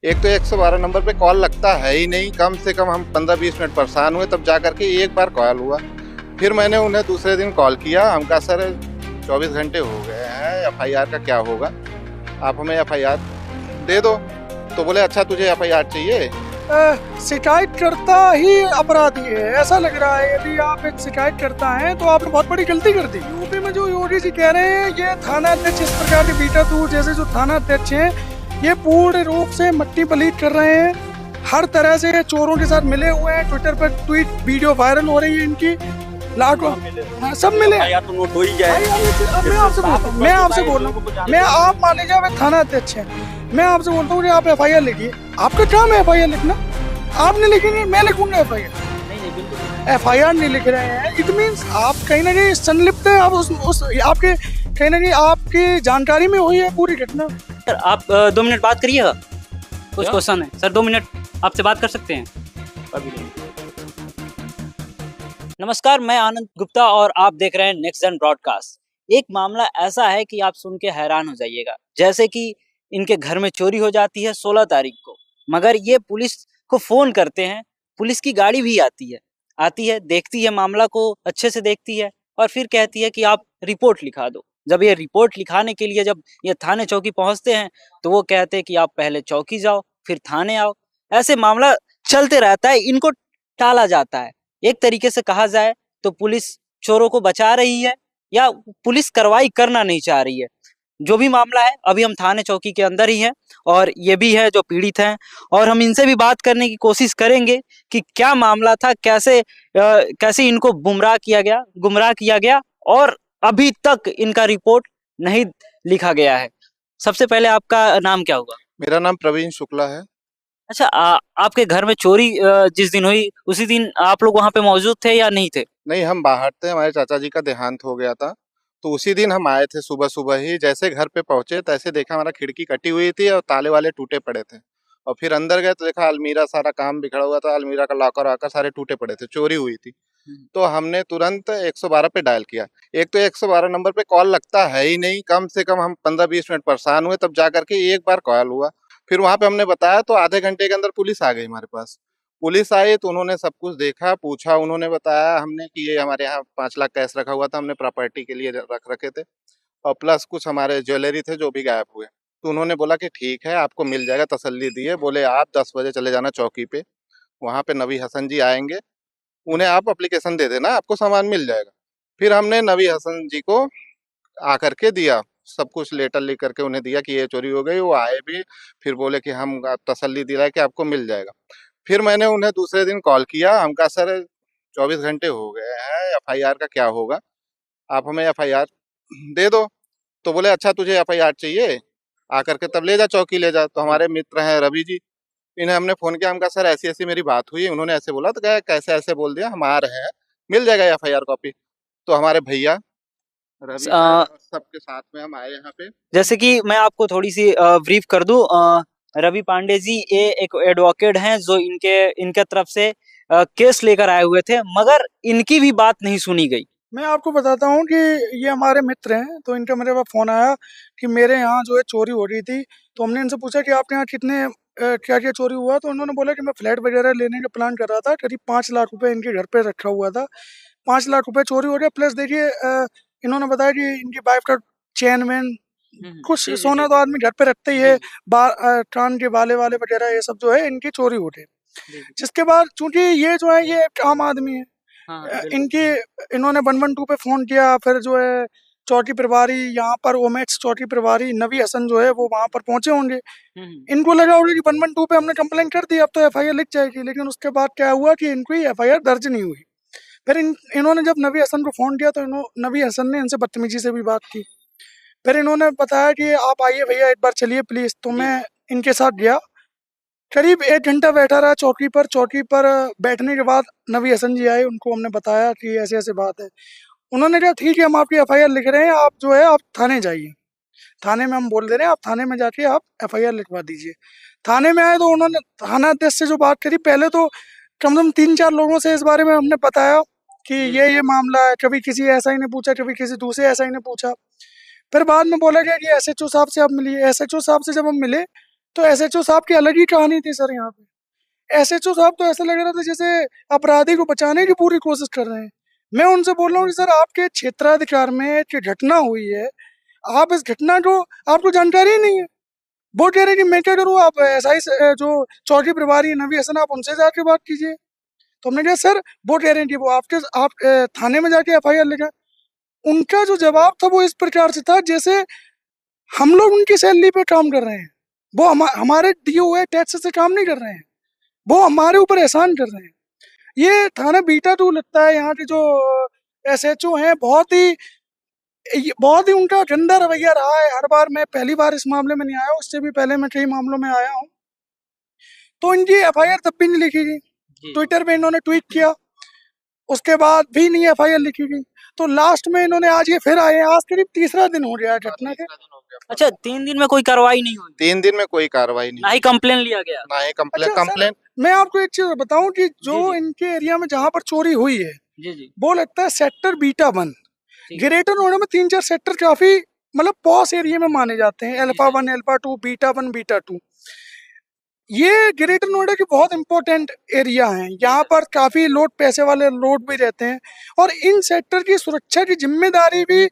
एक तो 112 नंबर पे कॉल लगता है ही नहीं, कम से कम हम 15-20 मिनट परेशान हुए, तब जा करके एक बार कॉल हुआ। फिर मैंने उन्हें दूसरे दिन कॉल किया, हम कहा सर 24 घंटे हो गए हैं, एफआईआर का क्या होगा, आप हमें एफआईआर दे दो। तो बोले अच्छा तुझे एफआईआर चाहिए। शिकायत करता ही अपराधी है ऐसा लग रहा है। यदि आप एक शिकायत करता है तो आपने बहुत बड़ी गलती कर दी। यूपी में जो योगी जी कह रहे हैं, ये थाना अध्यक्ष इस प्रकार के बीटा तू जैसे जो थाना अध्यक्ष हैं, ये पूर्ण रूप से मट्टी पलीट कर रहे हैं। हर तरह से चोरों के साथ मिले हुए हैं। ट्विटर पर ट्वीट वीडियो वायरल हो रही है इनकी, लाखों सब मिले। तो नोट हो ही जाए। मैं आपसे बोल रहा हूँ, मैं आप मान लीजिए आप थाना अध्यक्ष हैं, मैं आपसे बोलता हूँ कि आप एफआईआर लिखिए। आपका काम है एफआईआर लिखना, आपने लिखी नहीं, मैं लिखूंगा एफआईआर। एफआईआर नहीं लिख रहे हैं, इट मीन्स आप कहीं ना कहीं संलिप्त है। आप उस आपके कहीं ना कहीं आपकी जानकारी में हुई है पूरी घटना। सर आप 2 मिनट बात करिएगा, कुछ क्वेश्चन है सर। 2 मिनट आपसे बात कर सकते हैं अभी? नमस्कार, मैं आनंद गुप्ता और आप देख रहे हैं नेक्स्ट जन ब्रॉडकास्ट। एक मामला ऐसा है कि आप सुन के हैरान हो जाइएगा। जैसे कि इनके घर में चोरी हो जाती है 16 तारीख को, मगर ये पुलिस को फोन करते हैं, पुलिस की गाड़ी भी आती है, देखती है मामला को, अच्छे से देखती है और फिर कहती है कि आप रिपोर्ट लिखा दो। जब ये रिपोर्ट लिखाने के लिए जब ये थाने चौकी पहुंचते हैं तो वो कहते हैं कि आप पहले चौकी जाओ फिर थाने आओ। ऐसे मामला चलते रहता है, इनको टाला जाता है। एक तरीके से कहा जाए तो पुलिस चोरों को बचा रही है या पुलिस कार्रवाई करना नहीं चाह रही है। जो भी मामला है, अभी हम थाने चौकी के अंदर ही हैं और ये भी है जो पीड़ित हैं, और हम इनसे भी बात करने की कोशिश करेंगे कि क्या मामला था, कैसे इनको गुमराह किया गया और अभी तक इनका रिपोर्ट नहीं लिखा गया है। सबसे पहले आपका नाम क्या होगा? मेरा नाम प्रवीण शुक्ला है। अच्छा, आपके घर में चोरी जिस दिन हुई उसी दिन आप लोग वहां पे मौजूद थे या नहीं थे? नहीं, हम बाहर थे, हमारे चाचा जी का देहांत हो गया था, तो उसी दिन हम आए थे। सुबह सुबह ही जैसे घर पे पहुंचे तैसे देखा हमारा खिड़की कटी हुई थी और ताले वाले टूटे पड़े थे। और फिर अंदर गए तो देखा अलमीरा, सारा काम बिखरा हुआ था, अलमीरा का लॉकर वाकर सारे टूटे पड़े थे, चोरी हुई थी। तो हमने तुरंत 112 पे डायल किया। एक तो 112 नंबर पे कॉल लगता है ही नहीं, कम से कम हम 15-20 मिनट परेशान हुए, तब जा करके एक बार कॉल हुआ। फिर वहां पे हमने बताया तो आधे घंटे के अंदर पुलिस आ गई हमारे पास। पुलिस आई तो उन्होंने सब कुछ देखा, पूछा, उन्होंने बताया हमने कि ये हमारे यहाँ 5 लाख कैश रखा हुआ था, हमने प्रॉपर्टी के लिए रख रखे थे, और प्लस कुछ हमारे ज्वेलरी थे जो भी गायब हुए। तो उन्होंने बोला कि ठीक है आपको मिल जाएगा, तसल्ली दिए। बोले आप 10 बजे चले जाना चौकी पे, वहाँ पे नबी हसन जी आएंगे, उन्हें आप एप्लीकेशन दे देना, आपको सामान मिल जाएगा। फिर हमने नबी हसन जी को आकर के दिया, सब कुछ लेटर लिख करके उन्हें दिया कि ये चोरी हो गई। वो आए भी, फिर बोले कि हम तसल्ली दिलाए कि आपको मिल जाएगा। फिर मैंने उन्हें दूसरे दिन कॉल किया, हम कहा सर 24 घंटे हो गए हैं, एफआईआर का क्या होगा, आप हमें एफआईआर दे दो। तो बोले अच्छा तुझे एफआईआर चाहिए, आकर के तब ले जा, चौकी ले जा। तो हमारे मित्र हैं रवि जी, इन्हें हमने फोन किया, हम कहा सर ऐसी ऐसी मेरी बात हुई, उन्होंने ऐसे बोला। तो कहा कैसे ऐसे बोल दिया, हम आ रहे हैं, मिल जाएगा एफआईआर कॉपी। तो हमारे भैया रवि आए और सबके साथ में हम आए यहाँ पे। जैसे कि मैं आपको थोड़ी सी ब्रीफ कर दूं, रवि पांडे जी ये एक एडवोकेट हैं जो इनके तरफ से केस लेकर आए हुए थे, मगर इनकी भी बात नहीं सुनी गई। मैं आपको बताता हूँ कि ये हमारे मित्र हैं, तो इनका मेरे पास फोन आया कि मेरे यहाँ जो है चोरी हो रही थी। तो हमने इनसे पूछा कि आपके यहाँ कितने क्या क्या चोरी हुआ। तो उन्होंने बोला कि मैं फ्लैट वगैरह लेने का प्लान कर रहा था, करीब 5 लाख रुपए इनके घर पे रखा हुआ था, 5 लाख रुपए चोरी हो गया। प्लस देखिए इन्होंने बताया कि इनकी वाइफ का चेन वैन कुछ सोना तो आदमी घर पे रखते ही है, कान के बाले वाले वगैरह ये सब जो है इनकी चोरी हो गए। जिसके बाद चूंकि ये जो है ये एक आम आदमी है, इन्होंने 112 पे फोन किया। फिर जो है चौकी प्रभारी यहाँ पर ओमेक्स चौकी प्रभारी नबी हसन जो है वो वहां पर पहुंचे होंगे। इनको लगा होगा कि 112 पे हमने कंप्लेंट कर दी, अब तो एफआईआर लिख जाएगी। लेकिन उसके बाद क्या हुआ कि इनको एफआईआर दर्ज नहीं हुई। फिर इन्होंने जब नबी हसन को फोन किया तो नबी हसन ने इनसे बदतमीजी से भी बात की। फिर इन्होंने बताया कि आप आइए भैया एक बार चलिए प्लीज। तो मैं इनके साथ गया, करीब 1 घंटा बैठा रहा चौकी पर। चौकी पर बैठने के बाद नबी हसन जी आए, उनको हमने बताया कि ऐसे ऐसे बात है। उन्होंने कहा ठीक है हम आपकी एफआईआर लिख रहे हैं, आप जो है आप थाने जाइए, थाने में हम बोल दे रहे हैं, आप थाने में जाके आप एफआईआर लिखवा दीजिए। थाने में आए तो उन्होंने थाना अध्यक्ष से जो बात करी, पहले तो कम से कम 3-4 लोगों से इस बारे में हमने बताया कि ये मामला है। कभी किसी ऐसा ही ने पूछा, कभी किसी दूसरे ऐसा ही ने पूछा। फिर बाद में बोला गया कि एसएचओ साहब से आप मिलिए। एसएचओ साहब से जब हम मिले तो एसएचओ साहब की अलग ही कहानी थी सर। यहाँ पे एसएचओ साहब तो ऐसा लग रहा था जैसे अपराधी को बचाने की पूरी कोशिश कर रहे हैं। मैं उनसे बोल रहा हूँ कि सर आपके क्षेत्राधिकार में जो घटना हुई है, आप इस घटना को, आपको जानकारी ही नहीं है। वो कह रहे कि मैं क्या करूँ, आप एसआई जो चौकी प्रभारी नवी हसन, आप उनसे जाके बात कीजिए। तो हमने कहा सर वो कह रहे हैं कि वो आप थाने में जाके एफआईआर लिखा। उनका जो जवाब था वो इस प्रकार से था जैसे हम लोग उनकी सैलरी पे काम कर रहे हैं, वो हमारे दिए हुए टैक्स से काम नहीं कर रहे हैं, वो हमारे ऊपर एहसान कर रहे हैं। ये थाना बीटा 2 लगता है। यहाँ के जो एसएचओ हैं बहुत ही उनका गंदा रवैया रहा है। हर बार, मैं पहली बार इस मामले में नहीं आया हूँ, उससे भी पहले मैं कई मामलों में आया हूँ। तो इनकी एफआईआर तब भी नहीं लिखी गई। ट्विटर पे इन्होंने ट्वीट किया, उसके बाद भी नहीं एफआईआर लिखी गई। तो लास्ट में इन्होंने आज ये फिर आए, आज करीब तीसरा दिन हो गया है घटना के। अच्छा, 3 दिन में कोई कार्रवाई नहीं हुई? 3 दिन में कोई कार्रवाई नहीं, ना ही कंप्लेन लिया गया? ना ही कंप्लेन। अच्छा, कंप्लेन मैं आपको एक चीज बताऊं कि जो जी। इनके एरिया में जहाँ पर चोरी हुई है, जी जी, वो लगता है सेक्टर बीटा 1। ठीक है। ग्रेटर नोएडा में 3-4 सेक्टर काफी मतलब पॉश एरिया में माने जाते हैं, अल्फा 1, अल्फा 2, बीटा 1, बीटा 2। ये ग्रेटर नोएडा की बहुत इंपॉर्टेंट एरिया है। यहाँ पर काफी लोग, पैसे वाले लोग भी रहते हैं, और इन सेक्टर की सुरक्षा की जिम्मेदारी भी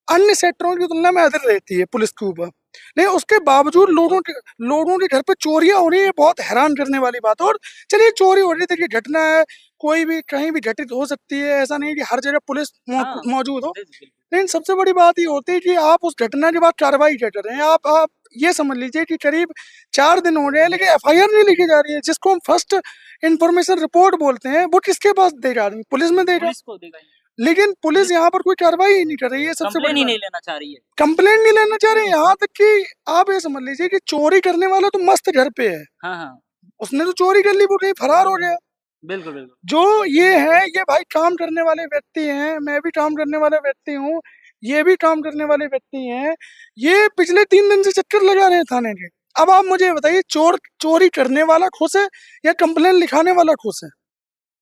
अन्य सेक्टरों की तुलना में अधिक रहती है पुलिस के ऊपर। नहीं, उसके बावजूद लोगों के घर पे चोरियां हो रही है, बहुत हैरान करने वाली बात है। और चलिए, चोरी हो रही थी, घटना है, कोई भी कहीं भी घटित हो सकती है, ऐसा नहीं कि हर जगह पुलिस हाँ, मौजूद हो। जी, जी, बिल्कुल। लेकिन सबसे बड़ी बात ये होती है कि आप उस घटना के बाद कार्रवाई क्या कर रहे हैं। आप ये समझ लीजिए कि करीब 4 दिन हो गए हैं, लेकिन एफआईआर नहीं लिखी जा रही है। जिसको हम फर्स्ट इंफॉर्मेशन रिपोर्ट बोलते हैं, वो किसके पास दे जा रही है? पुलिस में दे जा रही पुलिस को देगा ही, है। लेकिन पुलिस यहाँ पर कोई कार्रवाई ही नहीं कर रही है। सबसे कंप्लेन बड़ी ही बात, नहीं लेना चाह रही है। कंप्लेंट नहीं लेना चाह रहे हैं। यहाँ तक कि आप ये समझ लीजिए कि चोरी करने वाला तो मस्त घर पे है, हाँ हाँ, उसने तो चोरी कर ली, वो कहीं फरार हो गया। बिल्कुल बिल्कुल। जो ये है, ये भाई काम करने वाले व्यक्ति हैं, मैं भी काम करने वाला व्यक्ति हूँ, ये भी काम करने वाले व्यक्ति हैं। ये पिछले 3 दिन से चक्कर लगा रहे हैं थाने के। अब आप मुझे बताइए, चोरी करने वाला खुश है या कंप्लेन लिखाने वाला खुश है?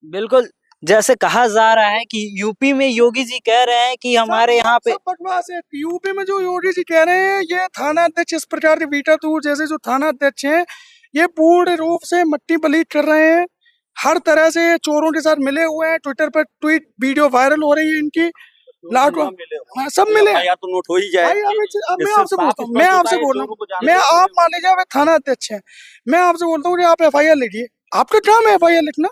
बिल्कुल, जैसे कहा जा रहा है कि यूपी में योगी जी कह रहे हैं कि हमारे यहाँ पे सब बकवास है। यूपी में जो योगी जी कह रहे हैं, ये थाना अध्यक्ष इस प्रकार के बीटा 2 जैसे जो थाना अध्यक्ष हैं, ये पूर्ण रूप से मट्टी पलीट कर रहे हैं। हर तरह से चोरों के साथ मिले हुए हैं। ट्विटर पर ट्वीट वीडियो वायरल हो रही है इनकी, लाखों। हाँ, सब मिले हैं। या तो नोट हो ही जाए। भाई, अब मैं इससे आपसे साफ पूछता हूँ, मैं स्पष्ट आपसे होता है, बोल रहा चोरों को हूँ, जानते मैं हैं। आप मान लीजिए आप थाना अध्यक्ष हैं, मैं आपसे बोलता हूँ कि आप एफआईआर लिखिए। आपका काम है एफआईआर लिखना,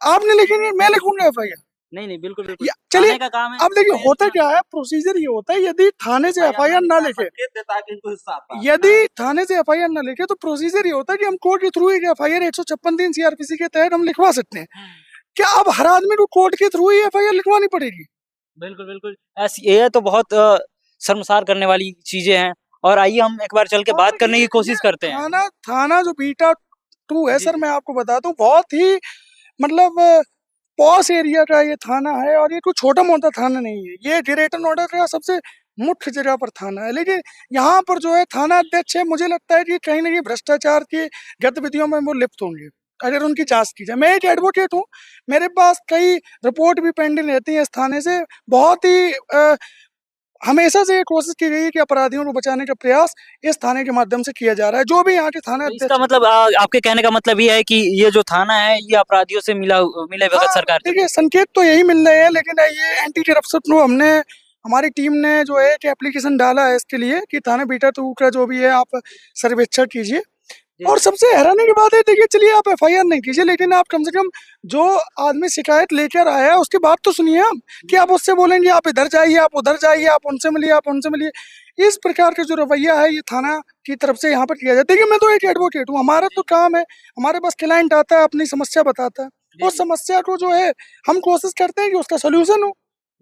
आपने लिखेंगे, मैं लिखूंगा एफआईआर। नहीं नहीं, बिल्कुल बिल्कुल, चलिए, थाने का काम है। अब देखिए होता क्या है, प्रोसीजर ये होता है, यदि थाने से एफआईआर ना लिखे, संकेत देता है कि इनको हिस्सा आता है। यदि थाने से एफआईआर ना लिखे, तो प्रोसीजर ये होता है कि हम कोर्ट के थ्रू एक एफआईआर 156(3) सीआरपीसी के तहत हम लिखवा सकते हैं। क्या अब हर आदमी को कोर्ट के थ्रू ही एफआईआर लिखवानी पड़ेगी? बिल्कुल बिल्कुल, ऐसी ये तो बहुत शर्मसार करने वाली चीजें हैं। और आइए हम एक बार चल के बात करने की कोशिश करते हैं। थाना जो बीटा 2 है जी, सर, जी। मैं आपको बताता हूँ, बहुत ही मतलब पॉश एरिया का ये थाना है, और ये कोई छोटा मोटा थाना नहीं है। ये ग्रेटर नोएडा का सबसे मुख्य जगह पर थाना है। लेकिन यहाँ पर जो है थाना अध्यक्ष है, मुझे लगता है कि कहीं ना कहीं भ्रष्टाचार की गतिविधियों में वो लिप्त होंगे, अगर उनकी जांच की जाए। मैं एक एडवोकेट हूँ, मेरे पास कई रिपोर्ट भी पेंडिंग रहती है इस थाने से। बहुत ही हमेशा से ये कोशिश की गई है कि अपराधियों को बचाने का प्रयास इस थाने के माध्यम से किया जा रहा है। जो भी यहाँ के थाना तो अध्यक्ष, इसका मतलब आपके कहने का मतलब ये है कि ये जो थाना है, ये अपराधियों से मिले भगत सरकार से। देखिए, संकेत तो यही मिल रहे हैं, लेकिन ये एंटी करप्शन को हमारी टीम ने जो है एक एप्लीकेशन डाला है इसके लिए कि थाना बीटा 2 का जो भी है आप सर्वेक्षण कीजिए। और सबसे हैरानी की बात है, देखिए, चलिए आप एफआईआर नहीं कीजिए, लेकिन आप कम से कम जो आदमी शिकायत लेकर आया है उसकी बात तो सुनिए आप, कि आप उससे बोलेंगे आप इधर जाइए, आप उधर जाइए, आप उनसे मिलिए, आप उनसे मिलिए। इस प्रकार का जो रवैया है, ये थाना की तरफ से यहाँ पर किया जाता है। देखिए, मैं तो एक एडवोकेट हूँ, हमारा तो काम है, हमारे पास क्लाइंट आता है, अपनी समस्या बताता है, उस समस्या को जो है हम कोशिश करते हैं कि उसका सोल्यूशन हो।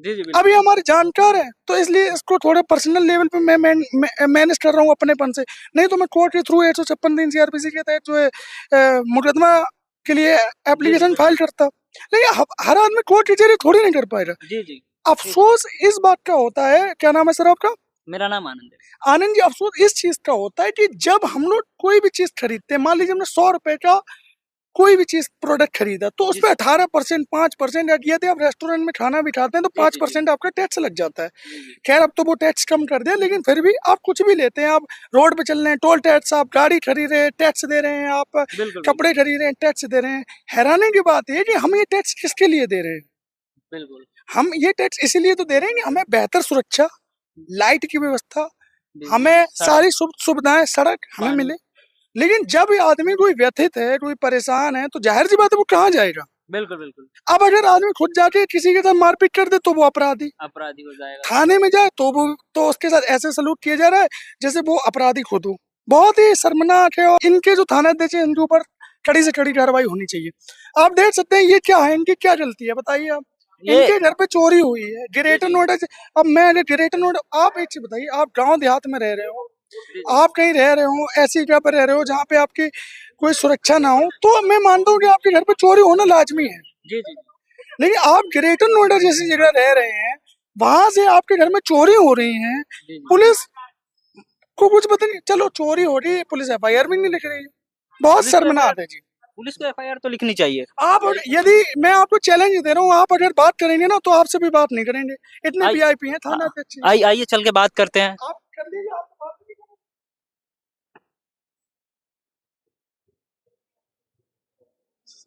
जी जी, अब ये हमारे जानकार है, तो इसलिए इसको थोड़े पर्सनल लेवल पे मैं मैनेज कर रहा हूँ अपनेपन से। नहीं तो मैं कोर्ट के थ्रू 156(3) सीआरपीसी के तहत जो है मुकदमा के लिए एप्लीकेशन फाइल करता। लेकिन हर आदमी कोर्ट कचहरी थोड़ी नहीं कर पाएगा। जी जी। अफसोस इस बात का होता है, क्या नाम है सर आपका? मेरा नाम आनंद है। आनंद जी, अफसोस इस चीज का होता है कि जब हम लोग कोई भी चीज खरीदते हैं, मान लीजिए हमने 100 रुपए का कोई भी चीज प्रोडक्ट खरीदा तो उस जी पर सर। 18%, 5% यदि आप रेस्टोरेंट में खाना भी खाते हैं तो जी, जी, 5% आपका टैक्स लग जाता है। जी, जी। खैर अब तो वो टैक्स कम कर दिया, लेकिन फिर भी आप कुछ भी लेते हैं, आप रोड पे चल रहे हैं टोल टैक्स, आप गाड़ी खरीद रहे हैं टैक्स दे रहे हैं, आप बिल्कुल, कपड़े बिल्कुल, खरीद रहे हैं टैक्स दे रहे हैं। हैरानी की बात है कि हम ये टैक्स किसके लिए दे रहे हैं? बिल्कुल। हम ये टैक्स इसीलिए तो दे रहे हैं कि हमें बेहतर सुरक्षा, लाइट की व्यवस्था, बिजली, हमें सड़क, सारी सुविधाएं, सड़क हमें पानी। मिले। लेकिन जब ये आदमी कोई व्यथित है, कोई परेशान है, तो जाहिर सी बात है वो कहाँ जाएगा? बिल्कुल, बिल्कुल। अब अगर आदमी खुद जाके किसी के साथ मारपीट कर दे तो वो अपराधी, अपराधी हो जाएगा। थाने में जाए तो वो तो उसके साथ ऐसे सलूक किया जा रहा है जैसे वो अपराधी खुद हो। बहुत ही शर्मनाक है और इनके जो थानाध्यक्ष हैं इनके ऊपर कड़ी से कड़ी कार्रवाई होनी चाहिए। आप देख सकते हैं ये क्या है, इनकी क्या गलती है बताइए आप? ये इनके घर पे चोरी हुई है जी, ग्रेटर जी, नोएडा से। अब मैं अगर ग्रेटर नोएडा, आप एक चीज बताइए, आप गांव देहात में रह रहे हो, जी, जी, आप कहीं रह रहे हो ऐसी जगह पर रह रहे हो जहाँ पे आपकी कोई सुरक्षा ना हो, तो मैं मानता हूँ कि आपके घर पे चोरी होना लाजमी है। जी, जी, लेकिन आप ग्रेटर नोएडा जैसी जगह रह रहे हैं, वहां से आपके घर में चोरी हो रही है, जी, जी। पुलिस को कुछ पता नहीं। चलो चोरी हो रही है, पुलिस एफआईआर भी नहीं लिख रही है, बहुत पुलिस को शर्मनाक है जी। पुलिस को एफआईआर तो लिखनी चाहिए। आप यदि मैं आपको चैलेंज दे रहा हूँ, आप अगर बात करेंगे ना तो आपसे भी बात नहीं करेंगे, इतने आई वीआईपी हैं थाना अध्यक्ष। आइए चल के बात करते हैं। आप कर लीजिए, आपसे बात नहीं करेंगे।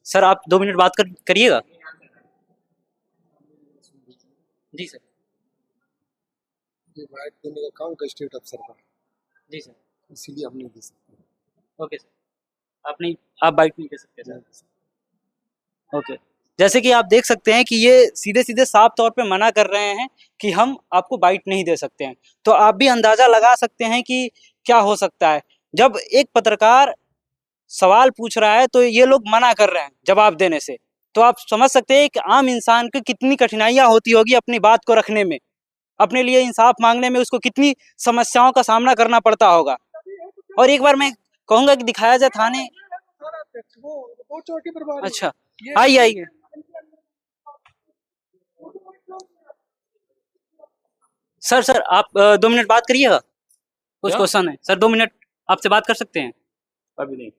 सर आप 2 मिनट बात करिएगा। जी सर। ये बाइट देने का काम का स्टेट अफसर का, जी सर। इसीलिए हम नहीं दे सकते। Okay sir. आप बाइट नहीं दे सकते सर। ओके। जैसे कि आप देख सकते हैं कि ये सीधे सीधे साफ तौर पे मना कर रहे हैं कि हम आपको बाइट नहीं दे सकते हैं। तो आप भी अंदाजा लगा सकते हैं कि क्या हो सकता है जब एक पत्रकार सवाल पूछ रहा है तो ये लोग मना कर रहे हैं जवाब देने से। तो आप समझ सकते हैं एक आम इंसान को कितनी कठिनाइयां होती होगी अपनी बात को रखने में, अपने लिए इंसाफ मांगने में, उसको कितनी समस्याओं का सामना करना पड़ता होगा। और एक बार मैं कहूंगा कि दिखाया जाए थाने। थाना अध्यक्ष वो चौकी प्रभारी। अच्छा, ये आइए सर आप 2 मिनट बात करिएगा। कुछ क्या? क्वेश्चन है सर, 2 मिनट आपसे बात कर सकते हैं? अभी नहीं।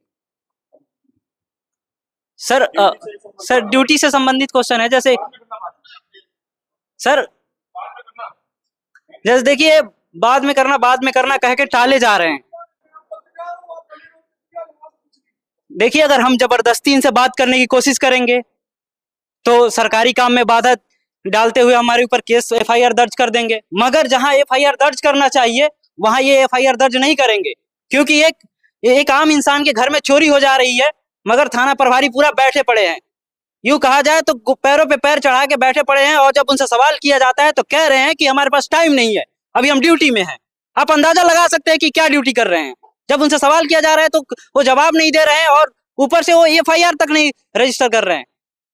सर ड्यूटी से संबंधित क्वेश्चन है। जैसे सर जैसे देखिए बाद में करना कह के टाले जा रहे हैं। देखिए अगर हम जबरदस्ती इनसे बात करने की कोशिश करेंगे तो सरकारी काम में बाधा डालते हुए हमारे ऊपर केस एफआईआर दर्ज कर देंगे, मगर जहां एफआईआर दर्ज करना चाहिए वहां ये एफआईआर दर्ज नहीं करेंगे, क्योंकि एक आम इंसान के घर में चोरी हो जा रही है मगर थाना प्रभारी पूरा बैठे पड़े हैं। यूं कहा जाए तो पैरों पे पैर चढ़ा के बैठे पड़े हैं, और जब उनसे सवाल किया जाता है तो कह रहे हैं कि हमारे पास टाइम नहीं है, अभी हम ड्यूटी में हैं। आप अंदाजा लगा सकते हैं कि क्या ड्यूटी कर रहे हैं। जब उनसे सवाल किया जा रहा है तो वो जवाब नहीं दे रहे हैं, और ऊपर से वो एफआईआर तक नहीं रजिस्टर कर रहे हैं,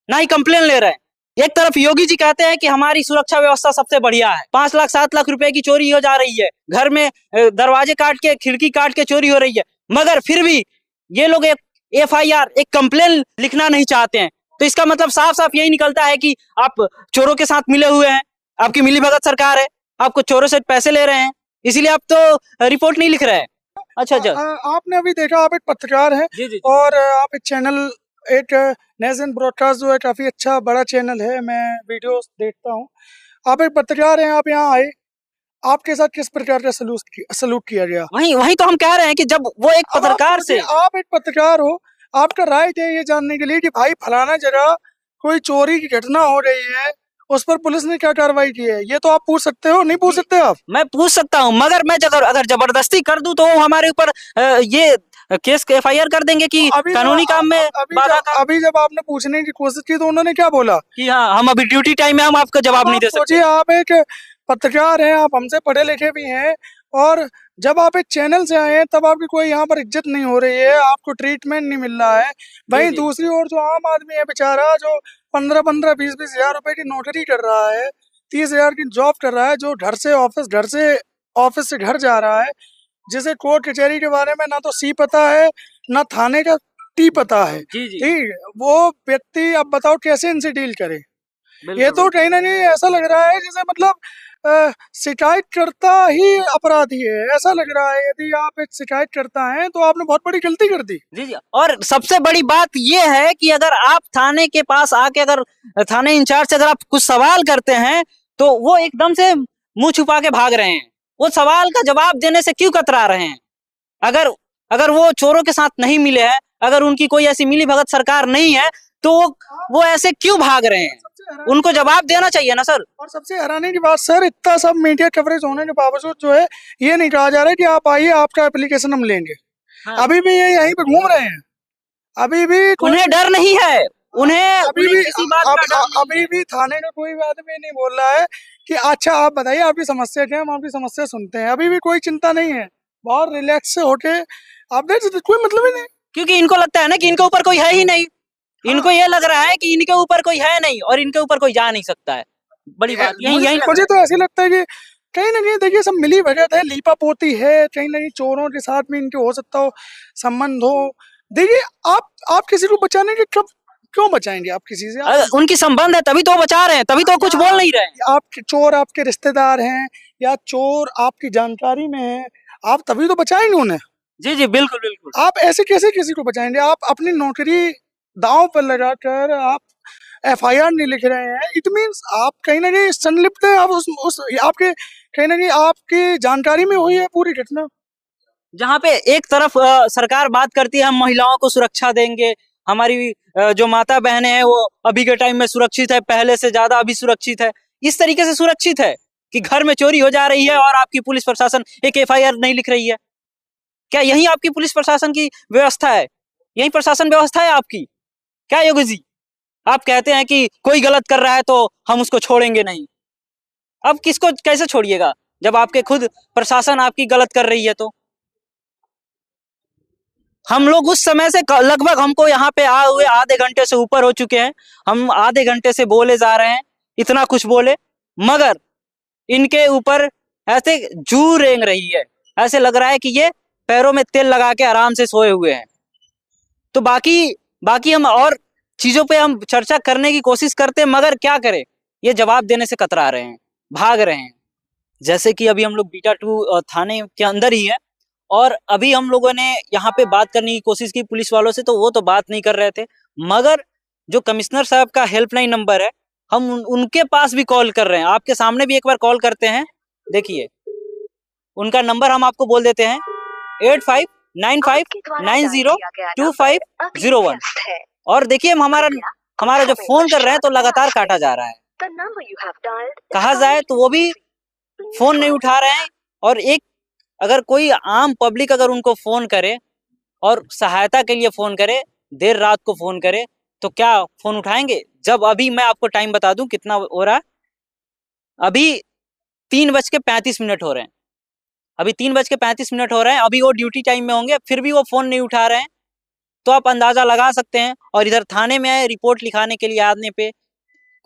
ना ही कंप्लेन ले रहे हैं। एक तरफ योगी जी कहते हैं कि हमारी सुरक्षा व्यवस्था सबसे बढ़िया है, 5 लाख 7 लाख रुपए की चोरी हो जा रही है, घर में दरवाजे काट के खिड़की काट के चोरी हो रही है, मगर फिर भी ये लोग एक एफआईआर, एक कंप्लेन लिखना नहीं चाहते हैं। तो इसका मतलब साफ साफ यही निकलता है कि आप चोरों के साथ मिले हुए हैं, आपकी मिलीभगत सरकार है, आपको चोरों से पैसे ले रहे हैं, इसीलिए आप तो रिपोर्ट नहीं लिख रहे हैं। अच्छा आपने अभी देखा, आप एक पत्रकार हैं जी जी और आप एक चैनल, एक नेशन ब्रॉडकास्ट जो है काफी अच्छा बड़ा चैनल है, मैं वीडियोस देखता हूँ। आप एक पत्रकार हैं, आप यहाँ आए, आपके साथ किस प्रकार का सलूक किया गया? वही तो हम कह रहे हैं कि जब वो एक पत्रकार से, आप एक पत्रकार हो, आपका राइट है ये जानने के लिए कि भाई फलाना जगह कोई चोरी की घटना हो रही है, उस पर पुलिस ने क्या कार्रवाई की है, ये तो आप पूछ सकते हो, नहीं पूछ सकते आप? मैं पूछ सकता हूँ, मगर मैं अगर जबरदस्ती कर दूं तो हमारे ऊपर ये केस एफआईआर कर देंगे कि कानूनी काम में बाधा का। अभी जब आपने पूछने की कोशिश की तो उन्होंने क्या बोला कि हाँ हम अभी ड्यूटी टाइम में, हम आपका जवाब नहीं दे सकते। सोचिए, आप एक पत्रकार हैं, आप हमसे पढ़े लिखे भी हैं, और जब आप एक चैनल से आए हैं तब आपकी कोई यहाँ पर इज्जत नहीं हो रही है, आपको ट्रीटमेंट नहीं मिल रहा है। वहीं दूसरी ओर जो आम आदमी है बेचारा, जो 15-15, 20-20 हजार रुपए की नौकरी कर रहा है, 30 हजार की जॉब कर रहा है, जो घर से ऑफिस से घर जा रहा है, जिसे कोर्ट कचहरी के बारे में ना तो सी पता है ना थाने का टी पता है, ठीक, वो व्यक्ति अब बताओ कैसे इनसे डील करे? ये तो कहीं ना कहीं ऐसा लग रहा है जैसे मतलब शिकायत करता ही अपराधी है, ऐसा लग रहा है। यदि आप एक शिकायत करता है तो आपने बहुत बड़ी गलती कर दी। जी जी। और सबसे बड़ी बात ये है कि अगर आप थाने के पास आके अगर थाने इंचार्ज से अगर आप कुछ सवाल करते हैं तो वो एकदम से मुंह छुपा के भाग रहे हैं। वो सवाल का जवाब देने से क्यों कतरा रहे हैं? अगर अगर वो चोरों के साथ नहीं मिले हैं, अगर उनकी कोई ऐसी मिली भगत सरकार नहीं है तो वो ऐसे क्यों भाग रहे हैं? उनको जवाब देना चाहिए ना सर। और सबसे हैरानी की बात सर, इतना सब मीडिया कवरेज होने के बावजूद जो है ये नहीं कहा जा रहा है कि आप आइए, आपका एप्लीकेशन हम लेंगे। हाँ। अभी भी ये यहीं पे घूम रहे हैं। अभी भी उन्हें डर नहीं है, उन्हें अभी भी किसी बात का डर नहीं अभी भी थाने का कोई आदमी नहीं बोल रहा है कि अच्छा आप बताइए आपकी समस्या क्या है, हम आपकी समस्या सुनते हैं। अभी भी कोई चिंता नहीं है, बहुत रिलैक्स होके आप देख सकते, कोई मतलब ही नहीं। क्योंकि इनको लगता है ना कि इनके ऊपर कोई है ही नहीं। इनको ये लग रहा है कि इनके ऊपर कोई है नहीं और इनके ऊपर कोई जा नहीं सकता है। बड़ी बात यही मुझे तो ऐसे लगता है कि कहीं ना कहीं देखिए सब मिली भगत है, लीपा पोती है, कहीं ना कहीं चोरों के साथ में इनके हो सकता हो संबंध हो। देखिए आप किसी को बचाने के कब क्यों बचाएंगे आप किसी से? उनकी संबंध है तभी तो बचा रहे हैं, तभी तो कुछ बोल नहीं रहे। आप चोर आपके रिश्तेदार हैं या चोर आपकी जानकारी में है, आप तभी तो बचाएंगे उन्हें। जी जी बिल्कुल बिल्कुल। आप ऐसे कैसे किसी को बचाएंगे? आप अपनी नौकरी दांव पर लगाकर आप एफआईआर नहीं लिख रहे हैं, इट मीन्स आप कहीं ना कहीं संलिप्त है। आप उस आपके कहीं ना कहीं आपकी जानकारी में हुई है पूरी घटना। जहाँ पे एक तरफ सरकार बात करती है हम महिलाओं को सुरक्षा देंगे, हमारी जो माता बहनें हैं वो अभी के टाइम में सुरक्षित है, पहले से ज्यादा अभी सुरक्षित है। इस तरीके से सुरक्षित है कि घर में चोरी हो जा रही है और आपकी पुलिस प्रशासन एक एफआईआर नहीं लिख रही है। क्या यही आपकी पुलिस प्रशासन की व्यवस्था है? यही प्रशासन व्यवस्था है आपकी क्या योगी जी? आप कहते हैं कि कोई गलत कर रहा है तो हम उसको छोड़ेंगे नहीं। अब किसको कैसे छोड़िएगा जब आपके खुद प्रशासन आपकी गलत कर रही है? तो हम लोग उस समय से लगभग हमको यहाँ पे आए हुए आधे घंटे से ऊपर हो चुके हैं। हम आधे घंटे से बोले जा रहे हैं, इतना कुछ बोले, मगर इनके ऊपर ऐसे जू रेंग रही है, ऐसे लग रहा है कि ये पैरों में तेल लगा के आराम से सोए हुए हैं। तो बाकी हम और चीजों पे हम चर्चा करने की कोशिश करते हैं, मगर क्या करें, ये जवाब देने से कतरा रहे हैं, भाग रहे हैं। जैसे कि अभी हम लोग बीटा 2 थाने के अंदर ही है और अभी हम लोगों ने यहाँ पे बात करने की कोशिश की पुलिस वालों से, तो वो तो बात नहीं कर रहे थे। मगर जो कमिश्नर साहब का हेल्पलाइन नंबर है, हम उनके पास भी कॉल कर रहे हैं। आपके सामने भी एक बार कॉल करते हैं, देखिए उनका नंबर हम आपको बोल देते हैं 8595902501। और देखिए हमारा जो फोन कर रहे हैं तो लगातार काटा जा रहा है, कहा जाए तो वो भी फोन नहीं उठा रहे हैं। और एक अगर कोई आम पब्लिक अगर उनको फोन करे और सहायता के लिए फोन करे, देर रात को फोन करे, तो क्या फोन उठाएंगे? जब अभी मैं आपको टाइम बता दूं कितना हो रहा है, अभी 3:35 हो रहे हैं। अभी 3:35 हो रहे हैं, अभी वो ड्यूटी टाइम में होंगे, फिर भी वो फोन नहीं उठा रहे हैं। तो आप अंदाजा लगा सकते हैं। और इधर थाने में आए रिपोर्ट लिखाने के लिए आने पे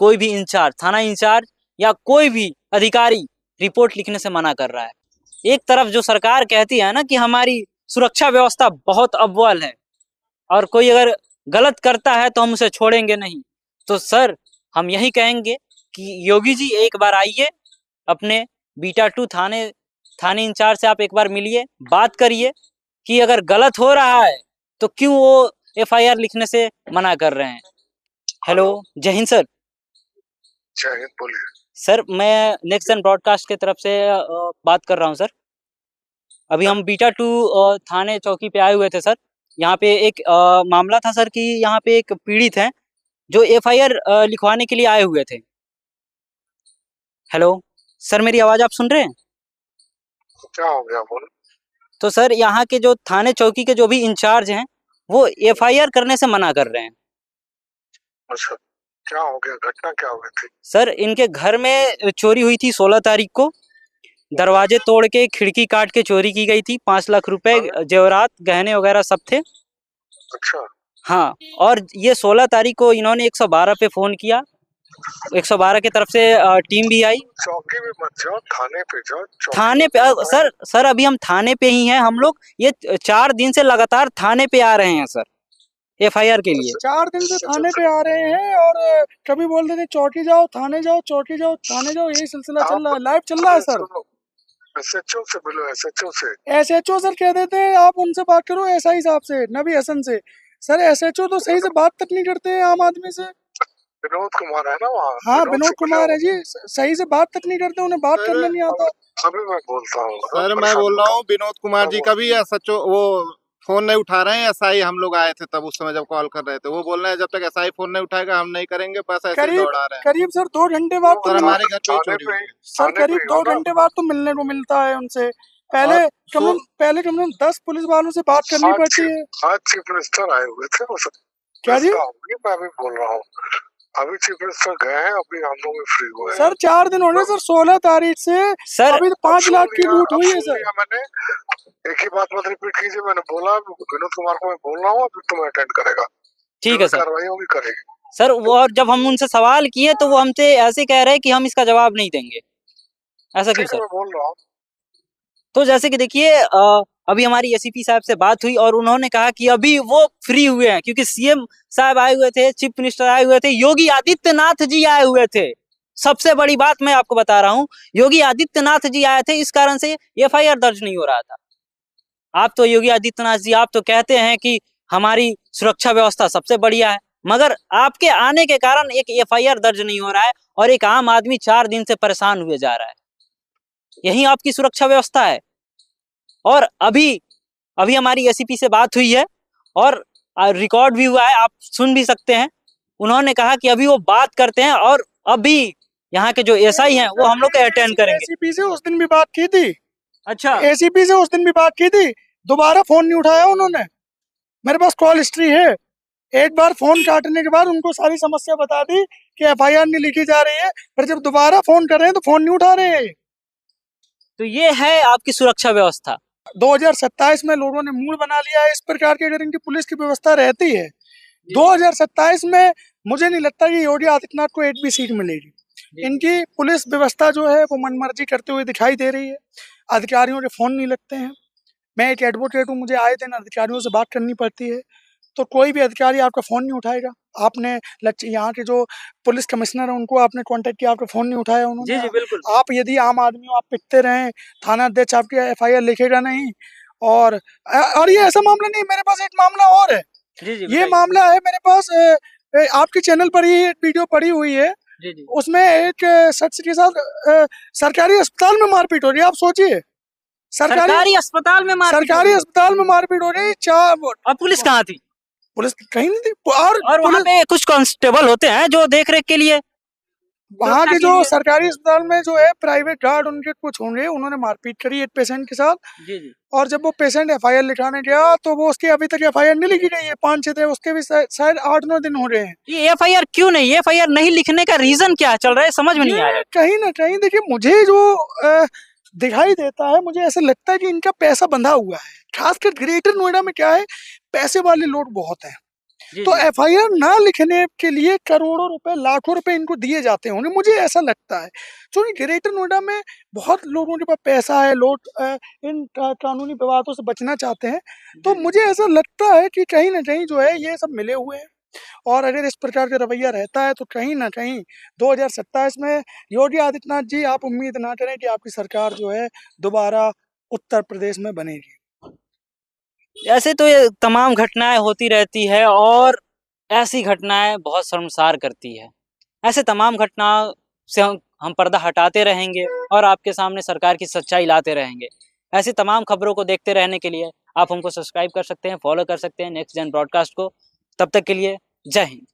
कोई भी इंचार्ज, थाना इंचार्ज या कोई भी अधिकारी रिपोर्ट लिखने से मना कर रहा है। एक तरफ जो सरकार कहती है ना कि हमारी सुरक्षा व्यवस्था बहुत अव्वल है और कोई अगर गलत करता है तो हम उसे छोड़ेंगे नहीं, तो सर हम यही कहेंगे कि योगी जी एक बार आइए, अपने बीटा 2 थाने इंचार्ज से आप एक बार मिलिए, बात करिए कि अगर गलत हो रहा है तो क्यों वो एफआईआर लिखने से मना कर रहे हैं। हेलो, जय हिंद सर। जय हिंद, बोलिए सर मैं नेक्स्ट जन ब्रॉडकास्ट की तरफ से बात कर रहा हूं सर। अभी हम बीटा 2 थाने चौकी पे आए हुए थे सर। यहाँ पे एक मामला था सर कि यहाँ पे एक पीड़ित है जो एफआईआर लिखवाने के लिए आए हुए थे। हेलो सर, मेरी आवाज आप सुन रहे हैं? क्या हो गया, बोल। तो सर यहाँ के जो थाने चौकी के जो भी इंचार्ज हैं वो एफआईआर करने से मना कर रहे हैं। अच्छा, क्या हो गया, घटना क्या हो गई थी? सर इनके घर में चोरी हुई थी 16 तारीख को। दरवाजे तोड़ के, खिड़की काट के चोरी की गई थी। 5 लाख रुपए, जेवरात, गहने वगैरह सब थे। अच्छा। हाँ, और ये 16 तारीख को इन्होंने 112 पे फोन किया। 112 की तरफ से टीम भी आई। चौकी में मत जाओ, थाने पे जाओ। थाने पे सर अभी हम थाने पे ही हैं हम लोग। ये 4 दिन से लगातार थाने पे आ रहे हैं सर। एफआईआर के लिए? 4 दिन से थाने पे आ रहे हैं और कभी बोलते थे चौकी जाओ थाने जाओ, चौकी जाओ थाने जाओ, यही सिलसिला चल रहा है, लाइव चल रहा है सर। एसएचओ से बोलो, एसएचओ से। एसएचओ सर कह देते हैं आप उनसे बात करो, एसआई साहब से, नबी हसन से। सर एसएचओ तो सही से बात तक नहीं करते हैं आम आदमी से। विनोद कुमार है ना वहाँ? हाँ विनोद कुमार है जी, सही से बात तक नहीं करते, उन्हें बात करना नहीं आता। अभी मैं बोलता हूँ सर मैं बोल रहा हूँ विनोद कुमार जी का भी सचो वो फोन नहीं उठा रहे हैं। एसआई हम लोग आए थे तब उस समय जब कॉल कर रहे थे, वो बोल रहे हैं जब तक एसआई फोन नहीं उठाएगा हम नहीं करेंगे, बस ऐसे ही दौड़ा रहे हैं। करीब सर 2 घंटे बाद सर हमारे घर पे ही चोरी हुई है। सर करीब 2 घंटे बाद तो मिलने को मिलता है उनसे। पहले कम से कम 10 पुलिस वालों से बात करनी पड़ती है। आज चीफ मिनिस्टर आए हुए थे वो सब। क्या जी? मैं भी बोल रहा हूँ, अभी चीफ मिनिस्टर गए हैं, अभी हम लोग भी फ्री हुए हैं। सर 4 दिन हो गए सर, 16 तारीख से सर अभी 5 लाख की लूट हुई है सर। मैंने एक ही बात मत रिपीट कीजिए, मैंने बोला विनोद कुमार को मैं बोल रहा हूँ, फिर तुम्हें अटेंड करेगा। ठीक है सर, कार्रवाई होगी करेगी सर। वो और जब हम उनसे सवाल किए तो वो हमसे ऐसे कह रहे हैं कि हम इसका जवाब नहीं देंगे, ऐसा क्यों सर? मैं बोल रहा हूँ। तो जैसे कि देखिए अभी हमारी एसीपी साहब से बात हुई और उन्होंने कहा कि अभी वो फ्री हुए हैं क्योंकि सीएम साहब आए हुए थे, चीफ मिनिस्टर आए हुए थे, योगी आदित्यनाथ जी आए हुए थे। सबसे बड़ी बात मैं आपको बता रहा हूं, योगी आदित्यनाथ जी आए थे, इस कारण से एफआईआर दर्ज नहीं हो रहा था। आप तो योगी आदित्यनाथ जी, आप तो कहते हैं कि हमारी सुरक्षा व्यवस्था सबसे बढ़िया है, मगर आपके आने के कारण एक एफआईआर दर्ज नहीं हो रहा है और एक आम आदमी 4 दिन से परेशान हुए जा रहा है। यही आपकी सुरक्षा व्यवस्था है। और अभी हमारी एसीपी से बात हुई है और रिकॉर्ड भी हुआ है, आप सुन भी सकते हैं। उन्होंने कहा कि अभी वो बात करते हैं और अभी यहाँ के जो एसआई हैं वो हम लोग को अटेंड करेंगे। एसीपी से उस दिन भी बात की थी। अच्छा, एसीपी से उस दिन भी बात की थी, दोबारा फोन नहीं उठाया उन्होंने। मेरे पास कॉल हिस्ट्री है। एक बार फोन काटने के बाद उनको सारी समस्या बता दी कि एफआईआर नहीं लिखी जा रही है, पर जब दोबारा फोन कर रहे हैं तो फोन नहीं उठा रहे हैं। तो ये है आपकी सुरक्षा व्यवस्था। 2027 में लोगों ने मूड बना लिया है इस प्रकार की, अगर इनकी पुलिस की व्यवस्था रहती है 2027 में मुझे नहीं लगता कि योगी आदित्यनाथ को 8 भी सीट मिलेगी। इनकी पुलिस व्यवस्था जो है वो मनमर्जी करते हुए दिखाई दे रही है। अधिकारियों के फोन नहीं लगते हैं। मैं एक एडवोकेट हूँ, मुझे आए दिन अधिकारियों से बात करनी पड़ती है, तो कोई भी अधिकारी आपका फोन नहीं उठाएगा। आपने यहाँ के जो पुलिस कमिश्नर है उनको आपने कांटेक्ट किया, आपका फोन नहीं उठाया उन्होंने। जी जी बिल्कुल। आप यदि आम आदमी हो, आप पिटते रहें, थाना अध्यक्ष आपकी एफआईआर लिखेगा नहीं। और ये ऐसा मामला नहीं, मेरे पास एक मामला और है। जी जी, ये मामला है मेरे पास, आपके चैनल पर ही एक वीडियो पड़ी हुई है। जी जी। उसमें एक शख्स के साथ सरकारी अस्पताल में मारपीट हो रही है। आप सोचिए, सरकारी अस्पताल में मारपीट हो रही है। और पुलिस कहाँ थी? पुलिस कहीं नहीं थी। और वहाँ पे कुछ कांस्टेबल होते हैं जो देख रेख के लिए, वहाँ के जो सरकारी अस्पताल में जो है प्राइवेट गार्ड उनके कुछ होंगे, उन्होंने मारपीट करी एक पेशेंट के साथ। जी जी। और जब वो पेशेंट एफआईआर लिखाने गया तो वो उसकी अभी तक एफआईआर नहीं लिखी गई है। 5-6 दिन, उसके भी शायद 8-9 दिन हो रहे हैं। ये एफआईआर क्यों नहीं? एफआईआर नहीं लिखने का रीजन क्या चल रहा है, समझ में नहीं आ रहा है। कहीं ना कहीं देखिए, मुझे जो दिखाई देता है, मुझे ऐसा लगता है कि इनका पैसा बंधा हुआ है। खासकर ग्रेटर नोएडा में क्या है, पैसे वाले लोग बहुत हैं। तो एफआईआर ना लिखने के लिए करोड़ों रुपए, लाखों रुपए इनको दिए जाते होंगे, मुझे ऐसा लगता है। क्योंकि ग्रेटर नोएडा में बहुत लोगों के पास पैसा है, लोग इन कानूनी विवादों से बचना चाहते हैं। तो मुझे ऐसा लगता है कि कहीं ना कहीं जो है ये सब मिले हुए हैं। और अगर इस प्रकार का रवैया रहता है तो कहीं ना कहीं 2027 में योगी आदित्यनाथ जी, आप उम्मीद ना करें कि आपकी सरकार जो है दोबारा उत्तर प्रदेश में बनेगी। ऐसे तो ये तमाम घटनाएं होती रहती है और ऐसी घटनाएं बहुत शर्मसार करती है। ऐसे तमाम घटनाओं से हम पर्दा हटाते रहेंगे और आपके सामने सरकार की सच्चाई लाते रहेंगे। ऐसी तमाम खबरों को देखते रहने के लिए आप हमको सब्सक्राइब कर सकते हैं, फॉलो कर सकते हैं नेक्स्ट जन ब्रॉडकास्ट को। तब तक के लिए जय हिंद।